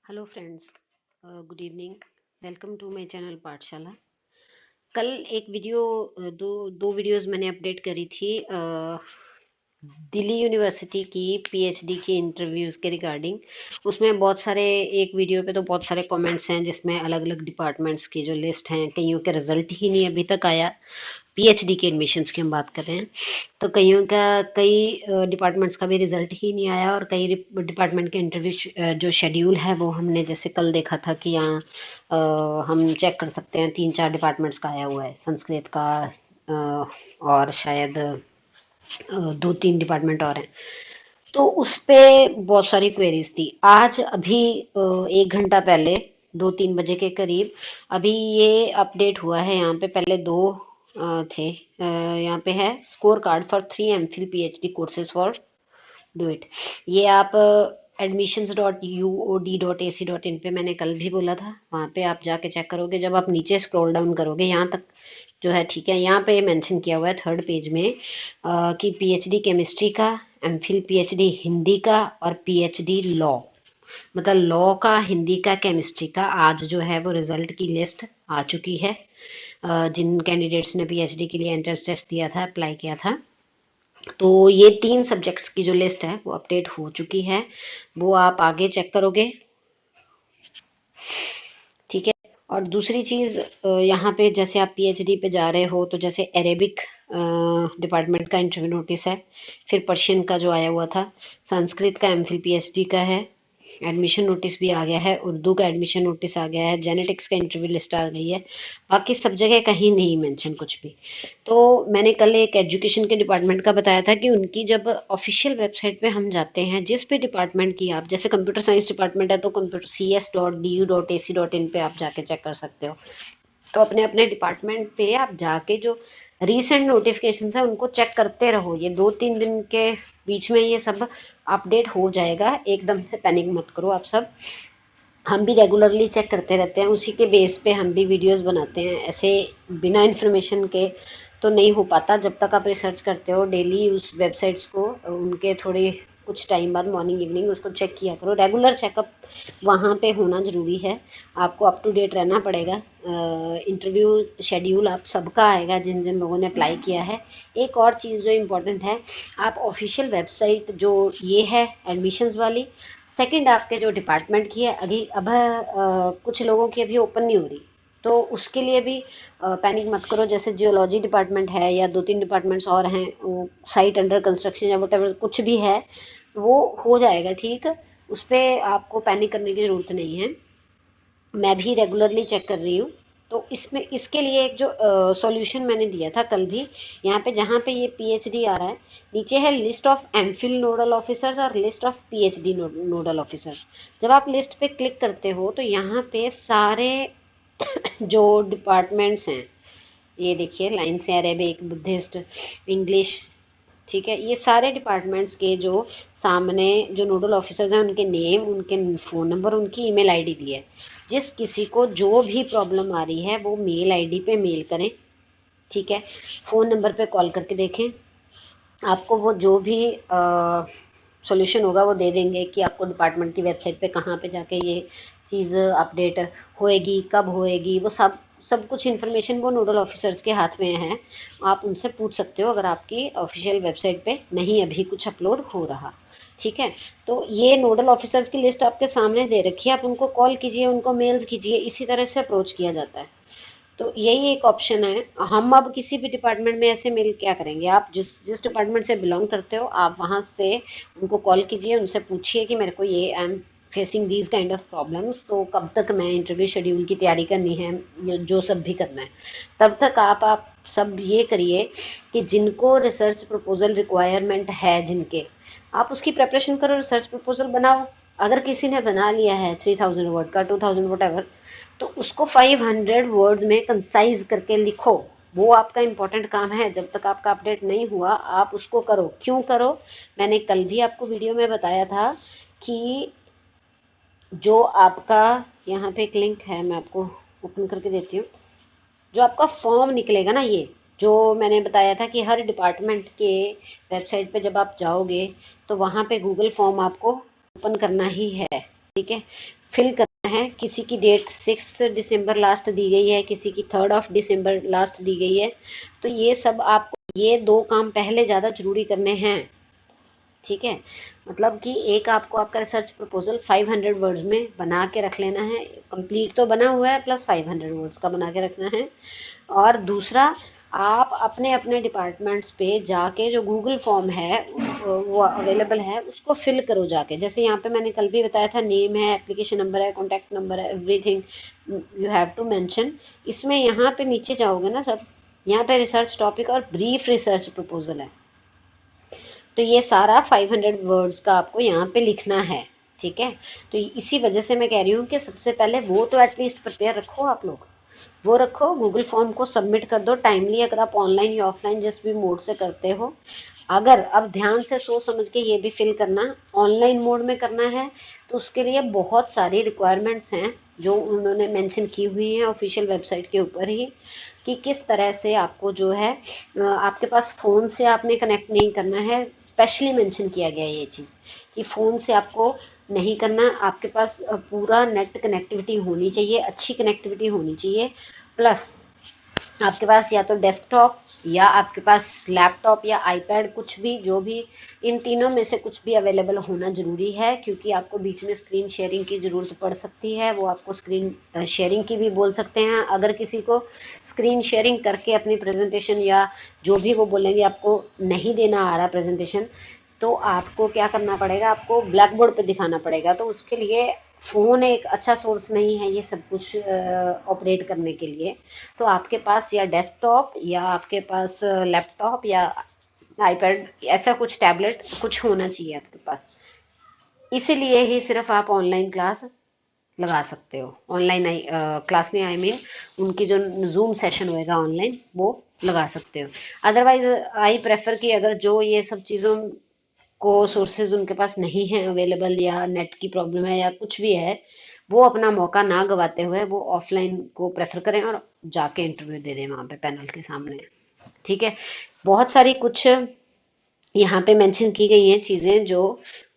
Hello friends, good evening. Welcome to my channel Pathshala. कल एक video दो वीडियोस मैंने अपडेट करी थी दिल्ली यूनिवर्सिटी की पीएचडी की इंटरव्यूज के रिगार्डिंग। उसमें बहुत सारे, एक वीडियो पे तो बहुत सारे कमेंट्स हैं जिसमें अलग अलग डिपार्टमेंट्स की जो लिस्ट हैं, कईयों के रिजल्ट ही नहीं अभी तक आया। पीएचडी के एडमिशन्स की हम बात कर रहे हैं, तो कईयों का कई डिपार्टमेंट्स का भी रिजल्ट ही नहीं आया, और कई डिपार्टमेंट के इंटरव्यू जो शेड्यूल है वो हमने जैसे कल देखा था कि यहाँ हम चेक कर सकते हैं 3-4 डिपार्टमेंट्स का आया हुआ है, संस्कृत का और शायद 2-3 डिपार्टमेंट और हैं। तो उस पे बहुत सारी क्वेरीज थी। आज अभी 1 घंटा पहले 2-3 बजे के करीब अभी ये अपडेट हुआ है। यहाँ पे पहले दो थे। यहाँ पे है score card for 3 MPhil PhD courses for do it. ये आप admissions.uod.ac.in पे, मैंने कल भी बोला था, वहाँ पे आप जाके चेक करोगे। जब आप नीचे स्क्रॉल डाउन करोगे यहाँ तक जो है, ठीक है, यहाँ पे मेंशन किया हुआ है 3rd पेज में कि पीएचडी केमिस्ट्री का, एमफिल पीएचडी हिंदी का और पीएचडी लॉ, मतलब लॉ का, हिंदी का, केमिस्ट्री का आज जो है वो रिजल्ट की लिस्ट आ चुकी है। जिन कैंडिडेट्स ने पीएचडी के लिए एंट्रेंस टेस्ट दिया था, अप्लाई किया था, तो ये 3 सब्जेक्ट्स की जो लिस्ट है वो अपडेट हो चुकी है। वो आप आगे चेक करोगे, ठीक है। और दूसरी चीज, यहाँ पे जैसे आप पीएचडी पे जा रहे हो, तो जैसे अरेबिक डिपार्टमेंट का इंटरव्यू नोटिस है, फिर पर्शियन का जो आया हुआ था, संस्कृत का एमफिल पीएचडी का है, एडमिशन नोटिस भी आ गया है, उर्दू का एडमिशन नोटिस आ गया है, जेनेटिक्स का इंटरव्यू लिस्ट आ गई है। बाकी सब जगह कहीं नहीं मेंशन कुछ भी। तो मैंने कल एक एजुकेशन के डिपार्टमेंट का बताया था कि उनकी जब ऑफिशियल वेबसाइट पे हम जाते हैं, जिस भी डिपार्टमेंट की, आप जैसे कंप्यूटर साइंस डिपार्टमेंट है तो कंप्यूटर cs.du.ac.in पे आप जाके चेक कर सकते हो। तो अपने अपने डिपार्टमेंट पे आप जाके जो रीसेंट नोटिफिकेशन है उनको चेक करते रहो। ये 2-3 दिन के बीच में ये सब अपडेट हो जाएगा, एकदम से पैनिक मत करो आप सब। हम भी रेगुलरली चेक करते रहते हैं, उसी के बेस पे हम भी वीडियोस बनाते हैं। ऐसे बिना इन्फॉर्मेशन के तो नहीं हो पाता। जब तक आप रिसर्च करते हो डेली उस वेबसाइट्स को, उनके थोड़े कुछ टाइम बाद मॉर्निंग इवनिंग उसको चेक किया करो। रेगुलर चेकअप वहाँ पे होना ज़रूरी है। आपको अप टू डेट रहना पड़ेगा। इंटरव्यू शेड्यूल आप सबका आएगा जिन जिन लोगों ने अप्लाई किया है। एक और चीज़ जो इम्पोर्टेंट है, आप ऑफिशियल वेबसाइट जो ये है एडमिशन्स वाली, सेकंड आपके जो डिपार्टमेंट की है, अभी अब कुछ लोगों की अभी ओपन नहीं हो रही, तो उसके लिए भी पैनिक मत करो। जैसे जियोलॉजी डिपार्टमेंट है या 2-3 डिपार्टमेंट्स और हैं, साइट अंडर कंस्ट्रक्शन या वट कुछ भी है, वो हो जाएगा ठीक। उस पर आपको पैनिक करने की ज़रूरत नहीं है। मैं भी रेगुलरली चेक कर रही हूँ। तो इसमें इसके लिए एक जो सॉल्यूशन मैंने दिया था कल भी, यहाँ पे जहाँ पे ये पीएचडी आ रहा है, नीचे है list of MPhil nodal officers और list of PhD nodal officers. जब आप लिस्ट पे क्लिक करते हो तो यहाँ पे सारे जो डिपार्टमेंट्स हैं, ये देखिए लाइन से अरेबिक, बुद्धिस्ट, इंग्लिश, ठीक है, ये सारे डिपार्टमेंट्स के जो सामने जो नोडल ऑफिसर्स हैं उनके नेम, उनके फ़ोन नंबर, उनकी ईमेल आईडी दी है। जिस किसी को जो भी प्रॉब्लम आ रही है वो मेल आईडी पे मेल करें, ठीक है। फ़ोन नंबर पे कॉल करके देखें, आपको वो जो भी सॉल्यूशन होगा वो दे देंगे कि आपको डिपार्टमेंट की वेबसाइट पे कहाँ पे जाके ये चीज़ अपडेट होएगी, कब होएगी, वो सब सब कुछ इन्फॉर्मेशन वो नोडल ऑफिसर्स के हाथ में है। आप उनसे पूछ सकते हो अगर आपकी ऑफिशियल वेबसाइट पे नहीं अभी कुछ अपलोड हो रहा, ठीक है। तो ये नोडल ऑफिसर्स की लिस्ट आपके सामने दे रखी है, आप उनको कॉल कीजिए, उनको मेल्स कीजिए, इसी तरह से अप्रोच किया जाता है। तो यही एक ऑप्शन है। हम अब किसी भी डिपार्टमेंट में ऐसे मेल क्या करेंगे, आप जिस जिस डिपार्टमेंट से बिलोंग करते हो आप वहाँ से उनको कॉल कीजिए, उनसे पूछिए कि मेरे को ये I am facing these kind of problems, तो कब तक मैं इंटरव्यू शेड्यूल की तैयारी करनी है, जो सब भी करना है, तब तक आप सब ये करिए कि जिनको रिसर्च प्रपोजल रिक्वायरमेंट है, जिनके, आप उसकी प्रेपरेशन करो, रिसर्च प्रपोजल बनाओ। अगर किसी ने बना लिया है 3000 वर्ड का, 2000 वट, तो उसको 500 वर्ड्स में कंसाइज करके लिखो। वो आपका इंपॉर्टेंट काम है। जब तक आपका अपडेट नहीं हुआ आप उसको करो। क्यों करो, मैंने कल भी आपको वीडियो में बताया था कि जो आपका, यहाँ पे एक लिंक है, मैं आपको ओपन करके देती हूँ। जो आपका फॉर्म निकलेगा ना, ये जो मैंने बताया था कि हर डिपार्टमेंट के वेबसाइट पे जब आप जाओगे तो वहाँ पे गूगल फॉर्म आपको ओपन करना ही है, ठीक है। फिल करना है। किसी की डेट 6 दिसंबर लास्ट दी गई है, किसी की 3 दिसंबर लास्ट दी गई है। तो ये सब आपको, ये 2 काम पहले ज़्यादा जरूरी करने हैं। ठीक है, मतलब कि एक आपको आपका रिसर्च प्रपोजल 500 वर्ड्स में बना के रख लेना है। कंप्लीट तो बना हुआ है, प्लस 500 वर्ड्स का बना के रखना है। और दूसरा, आप अपने अपने डिपार्टमेंट्स पे जाके जो गूगल फॉर्म है वो अवेलेबल है, उसको फिल करो जाके। जैसे यहाँ पे मैंने कल भी बताया था, नेम है, एप्लीकेशन नंबर है, कॉन्टैक्ट नंबर है, everything you have to mention. इसमें यहाँ पे नीचे जाओगे ना सब, यहाँ पे रिसर्च टॉपिक और ब्रीफ रिसर्च प्रपोजल है। तो ये सारा 500 वर्ड्स का आपको यहाँ पे लिखना है। ठीक है, तो इसी वजह से मैं कह रही हूँ कि सबसे पहले वो तो एटलीस्ट प्रिपेयर रखो आप लोग, वो रखो। गूगल फॉर्म को सबमिट कर दो टाइमली, अगर आप ऑनलाइन या ऑफलाइन जिस भी मोड से करते हो। अगर अब ध्यान से सोच समझ के ये भी फिल करना, ऑनलाइन मोड में करना है तो उसके लिए बहुत सारी रिक्वायरमेंट्स हैं जो उन्होंने मेंशन की हुई हैं ऑफिशियल वेबसाइट के ऊपर ही, कि किस तरह से आपको जो है आपके पास फ़ोन से आपने कनेक्ट नहीं करना है। स्पेशली मेंशन किया गया है ये चीज़ कि फ़ोन से आपको नहीं करना, आपके पास पूरा नेट कनेक्टिविटी होनी चाहिए, अच्छी कनेक्टिविटी होनी चाहिए। प्लस आपके पास या तो डेस्कटॉप या आपके पास लैपटॉप या आईपैड, कुछ भी, जो भी इन तीनों में से कुछ भी अवेलेबल होना ज़रूरी है, क्योंकि आपको बीच में स्क्रीन शेयरिंग की ज़रूरत पड़ सकती है। वो आपको स्क्रीन शेयरिंग की भी बोल सकते हैं। अगर किसी को स्क्रीन शेयरिंग करके अपनी प्रेजेंटेशन या जो भी वो बोलेंगे आपको नहीं देना आ रहा प्रेजेंटेशन, तो आपको क्या करना पड़ेगा, आपको ब्लैक बोर्ड पर दिखाना पड़ेगा। तो उसके लिए फ़ोन एक अच्छा सोर्स नहीं है ये सब कुछ ऑपरेट करने के लिए। तो आपके पास या डेस्कटॉप या आपके पास लैपटॉप या आईपैड, ऐसा कुछ टैबलेट कुछ होना चाहिए आपके पास। इसीलिए ही सिर्फ आप ऑनलाइन क्लास लगा सकते हो। ऑनलाइन क्लास नहीं, आई मीन उनकी जो जूम सेशन होएगा ऑनलाइन, वो लगा सकते हो। अदरवाइज आई प्रेफर कि अगर जो ये सब चीज़ों को सोर्सेज उनके पास नहीं है अवेलेबल, या नेट की प्रॉब्लम है या कुछ भी है, वो अपना मौका ना गवाते हुए वो ऑफलाइन को प्रेफर करें और जाके इंटरव्यू दे दें वहाँ पे पैनल के सामने। ठीक है, बहुत सारी कुछ यहाँ पे मेंशन की गई हैं चीज़ें जो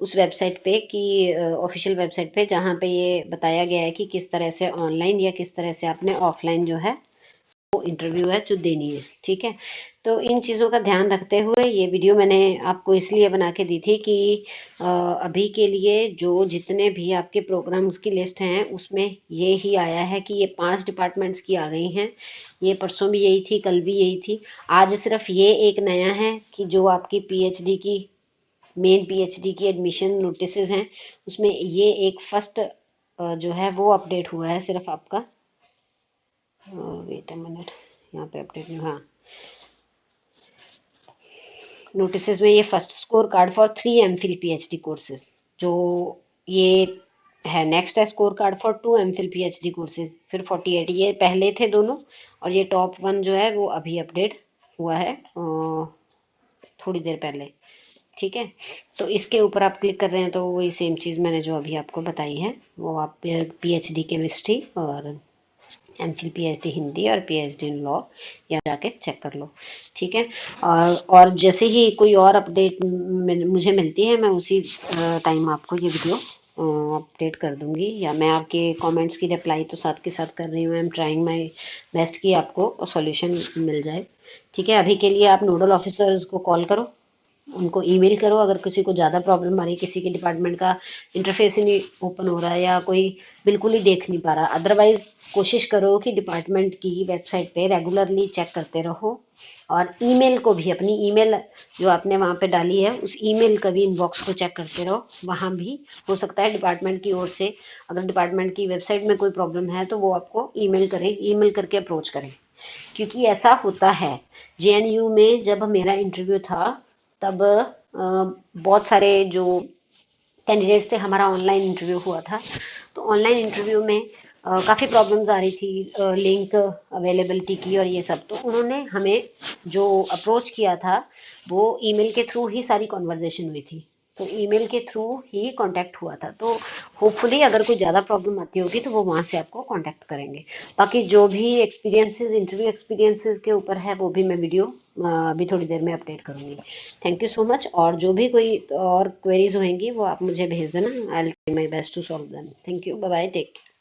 उस वेबसाइट पे, कि ऑफिशियल वेबसाइट पे, जहाँ पे ये बताया गया है कि किस तरह से ऑनलाइन या किस तरह से आपने ऑफलाइन जो है वो इंटरव्यू है जो देनी है। ठीक है, तो इन चीज़ों का ध्यान रखते हुए ये वीडियो मैंने आपको इसलिए बना के दी थी कि अभी के लिए जो जितने भी आपके प्रोग्राम्स की लिस्ट हैं उसमें ये ही आया है कि ये 5 डिपार्टमेंट्स की आ गई हैं। ये परसों भी यही थी, कल भी यही थी। आज सिर्फ ये एक नया है कि जो आपकी पीएचडी की, मेन पीएचडी की एडमिशन नोटिसेज हैं, उसमें ये एक फर्स्ट जो है वो अपडेट हुआ है सिर्फ आपका। वेट अ मिनट, यहाँ पे अपडेट नहीं, हाँ, नोटिसेस में ये first score card for 3 MPhil PhD courses जो ये है। नेक्स्ट है score card for 2 MPhil PhD courses, फिर 48। ये पहले थे दोनों, और ये टॉप 1 जो है वो अभी अपडेट हुआ है थोड़ी देर पहले। ठीक है, तो इसके ऊपर आप क्लिक कर रहे हैं तो वही सेम चीज़ मैंने जो अभी आपको बताई है, वो आप पीएचडी केमिस्ट्री और एमफिल पीएचडी हिंदी और पीएचडी इन लॉ या जाके चेक कर लो। ठीक है, और जैसे ही कोई और अपडेट मुझे मिलती है, मैं उसी टाइम आपको ये वीडियो अपडेट कर दूंगी, या मैं आपके कमेंट्स की रिप्लाई तो साथ के साथ कर रही हूँ। I am trying my best कि आपको सॉल्यूशन मिल जाए। ठीक है, अभी के लिए आप नोडल ऑफिसर्स को कॉल करो, उनको ईमेल करो अगर किसी को ज़्यादा प्रॉब्लम आ रही है, किसी के डिपार्टमेंट का इंटरफेस ही नहीं ओपन हो रहा है या कोई बिल्कुल ही देख नहीं पा रहा। अदरवाइज कोशिश करो कि डिपार्टमेंट की वेबसाइट पे रेगुलरली चेक करते रहो, और ईमेल को भी, अपनी ईमेल जो आपने वहाँ पे डाली है उस ईमेल का भी इनबॉक्स को चेक करते रहो। वहाँ भी हो सकता है डिपार्टमेंट की ओर से, अगर डिपार्टमेंट की वेबसाइट में कोई प्रॉब्लम है तो वो आपको ईमेल करें, ईमेल करके अप्रोच करें। क्योंकि ऐसा होता है, जेएनयू में जब मेरा इंटरव्यू था तब बहुत सारे जो कैंडिडेट्स थे, हमारा ऑनलाइन इंटरव्यू हुआ था, तो ऑनलाइन इंटरव्यू में काफ़ी प्रॉब्लम्स आ रही थी लिंक अवेलेबिलिटी की और ये सब। तो उन्होंने हमें जो अप्रोच किया था वो ईमेल के थ्रू ही सारी कॉन्वर्जेशन हुई थी। तो ईमेल के थ्रू ही कांटेक्ट हुआ था। तो होपफुली अगर कोई ज़्यादा प्रॉब्लम आती होगी तो वो वहाँ से आपको कांटेक्ट करेंगे। बाकी जो भी एक्सपीरियंसेस, इंटरव्यू एक्सपीरियंसेस के ऊपर है, वो भी मैं वीडियो अभी थोड़ी देर में अपडेट करूँगी। Thank you so much. और जो भी कोई और क्वेरीज होंगी वो आप मुझे भेज देना। I will try my best to solve them. Thank you, bye bye, take care.